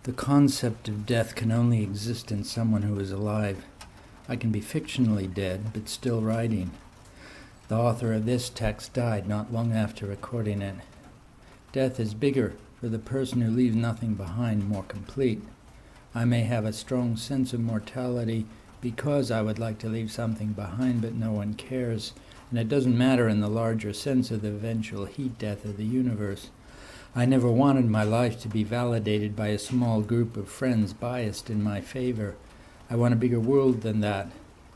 The concept of death can only exist in someone who is alive. I can be fictionally dead, but still writing. The author of this text died not long after recording it. Death is bigger for the person who leaves nothing behind, more complete. I may have a strong sense of mortality because I would like to leave something behind, but no one cares, and it doesn't matter in the larger sense of the eventual heat death of the universe. I never wanted my life to be validated by a small group of friends biased in my favor. I want a bigger world than that,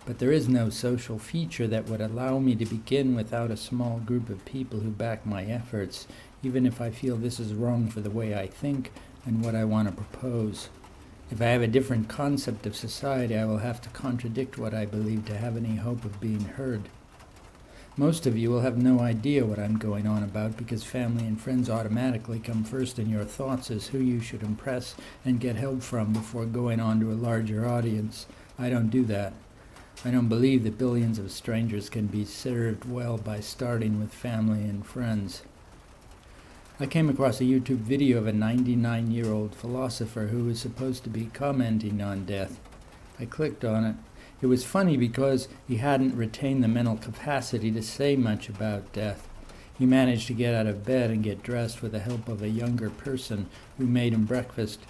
but there is no social feature that would allow me to begin without a small group of people who back my efforts, even if I feel this is wrong for the way I think and what I want to propose. If I have a different concept of society, I will have to contradict what I believe to have any hope of being heard. Most of you will have no idea what I'm going on about because family and friends automatically come first in your thoughts as who you should impress and get help from before going on to a larger audience. I don't do that. I don't believe that billions of strangers can be served well by starting with family and friends. I came across a YouTube video of a 99-year-old philosopher who was supposed to be commenting on death. I clicked on it. It was funny because he hadn't retained the mental capacity to say much about death. He managed to get out of bed and get dressed with the help of a younger person who made him breakfast.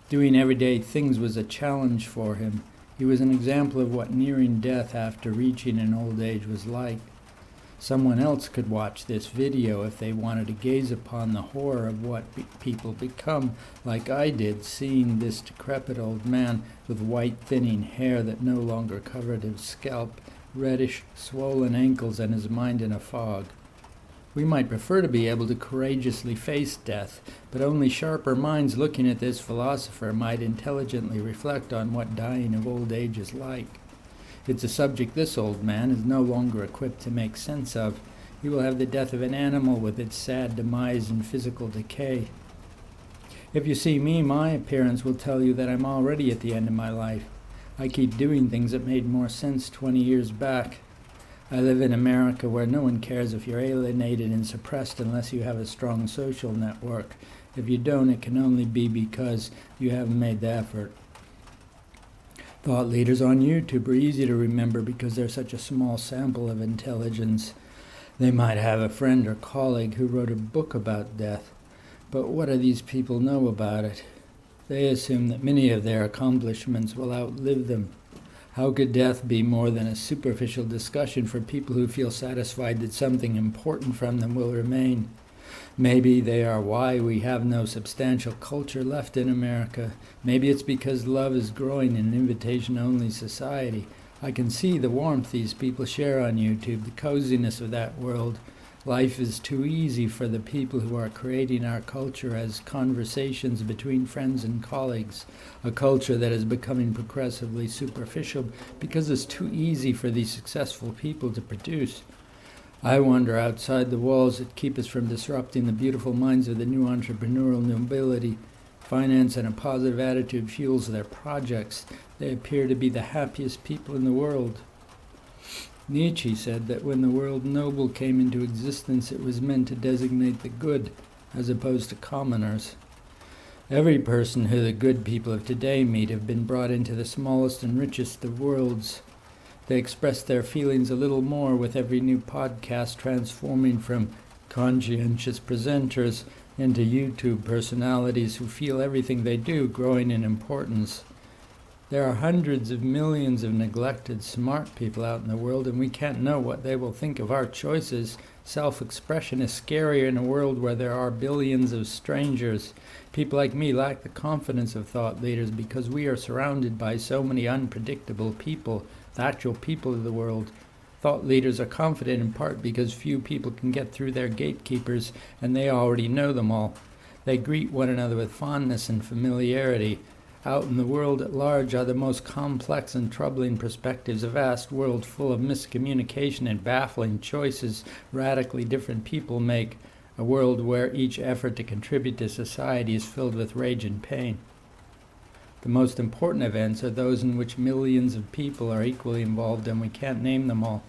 Doing everyday things was a challenge for him. He was an example of what nearing death after reaching an old age was like. Someone else could watch this video if they wanted to gaze upon the horror of what people become, like I did, seeing this decrepit old man with white thinning hair that no longer covered his scalp, reddish, swollen ankles, and his mind in a fog. We might prefer to be able to courageously face death, but only sharper minds looking at this philosopher might intelligently reflect on what dying of old age is like. It's a subject this old man is no longer equipped to make sense of. He will have the death of an animal with its sad demise and physical decay. If you see me, my appearance will tell you that I'm already at the end of my life. I keep doing things that made more sense 20 years back. I live in America where no one cares if you're alienated and suppressed unless you have a strong social network. If you don't, it can only be because you haven't made the effort. Thought leaders on YouTube are easy to remember because they're such a small sample of intelligence. They might have a friend or colleague who wrote a book about death, but what do these people know about it? They assume that many of their accomplishments will outlive them. How could death be more than a superficial discussion for people who feel satisfied that something important from them will remain? Maybe they are why we have no substantial culture left in America. Maybe it's because love is growing in an invitation-only society. I can see the warmth these people share on YouTube, the coziness of that world. Life is too easy for the people who are creating our culture as conversations between friends and colleagues, a culture that is becoming progressively superficial because it's too easy for these successful people to produce. I wander outside the walls that keep us from disrupting the beautiful minds of the new entrepreneurial nobility. Finance and a positive attitude fuels their projects. They appear to be the happiest people in the world. Nietzsche said that when the word noble came into existence, it was meant to designate the good, as opposed to commoners. Every person who the good people of today meet have been brought into the smallest and richest of worlds. They express their feelings a little more with every new podcast, transforming from conscientious presenters into YouTube personalities who feel everything they do growing in importance. There are hundreds of millions of neglected smart people out in the world, and we can't know what they will think of our choices. Self-expression is scarier in a world where there are billions of strangers. People like me lack the confidence of thought leaders because we are surrounded by so many unpredictable people, the actual people of the world. Thought leaders are confident in part because few people can get through their gatekeepers and they already know them all. They greet one another with fondness and familiarity. Out in the world at large are the most complex and troubling perspectives, a vast world full of miscommunication and baffling choices radically different people make, a world where each effort to contribute to society is filled with rage and pain. The most important events are those in which millions of people are equally involved, and we can't name them all.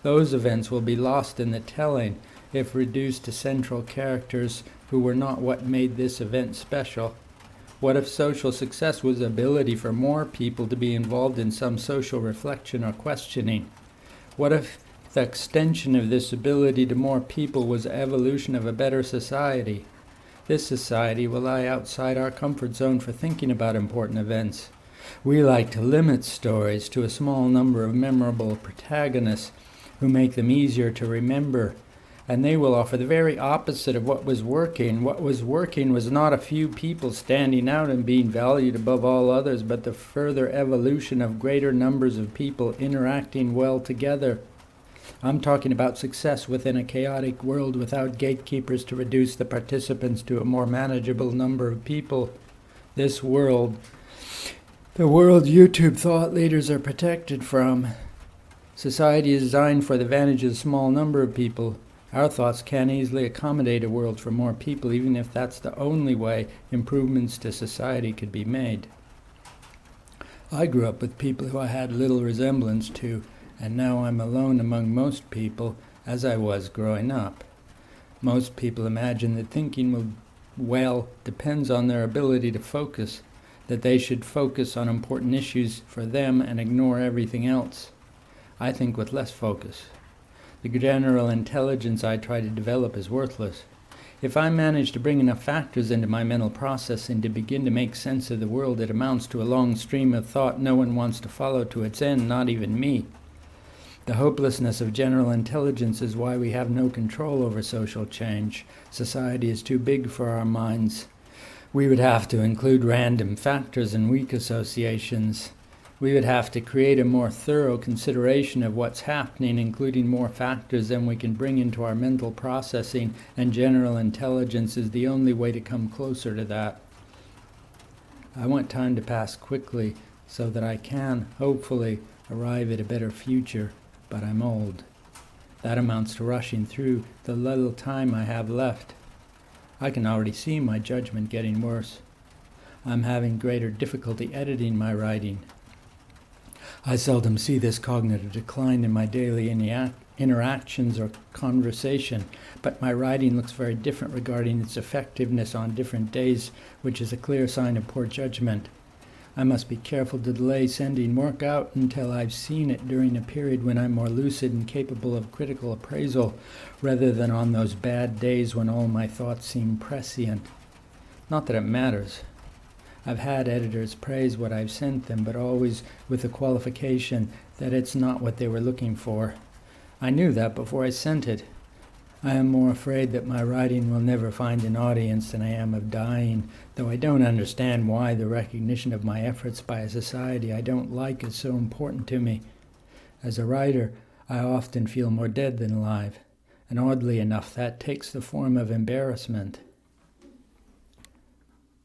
Those events will be lost in the telling if reduced to central characters who were not what made this event special. What if social success was the ability for more people to be involved in some social reflection or questioning? What if the extension of this ability to more people was the evolution of a better society? This society will lie outside our comfort zone for thinking about important events. We like to limit stories to a small number of memorable protagonists who make them easier to remember, and they will offer the very opposite of what was working. What was working was not a few people standing out and being valued above all others, but the further evolution of greater numbers of people interacting well together. I'm talking about success within a chaotic world without gatekeepers to reduce the participants to a more manageable number of people. This world, the world YouTube thought leaders are protected from. Society is designed for the advantage of a small number of people. Our thoughts can't easily accommodate a world for more people, even if that's the only way improvements to society could be made. I grew up with people who I had little resemblance to, and now I'm alone among most people, as I was growing up. Most people imagine that thinking well depends on their ability to focus, that they should focus on important issues for them and ignore everything else. I think with less focus. The general intelligence I try to develop is worthless. If I manage to bring enough factors into my mental processing to begin to make sense of the world, it amounts to a long stream of thought no one wants to follow to its end, not even me. The hopelessness of general intelligence is why we have no control over social change. Society is too big for our minds. We would have to include random factors and weak associations. We would have to create a more thorough consideration of what's happening, including more factors than we can bring into our mental processing, and general intelligence is the only way to come closer to that. I want time to pass quickly so that I can, hopefully, arrive at a better future, but I'm old. That amounts to rushing through the little time I have left. I can already see my judgment getting worse. I'm having greater difficulty editing my writing. I seldom see this cognitive decline in my daily interactions or conversation, but my writing looks very different regarding its effectiveness on different days, which is a clear sign of poor judgment. I must be careful to delay sending work out until I've seen it during a period when I'm more lucid and capable of critical appraisal, rather than on those bad days when all my thoughts seem prescient. Not that it matters. I've had editors praise what I've sent them, but always with the qualification that it's not what they were looking for. I knew that before I sent it. I am more afraid that my writing will never find an audience than I am of dying, though I don't understand why the recognition of my efforts by a society I don't like is so important to me. As a writer, I often feel more dead than alive, and oddly enough, that takes the form of embarrassment.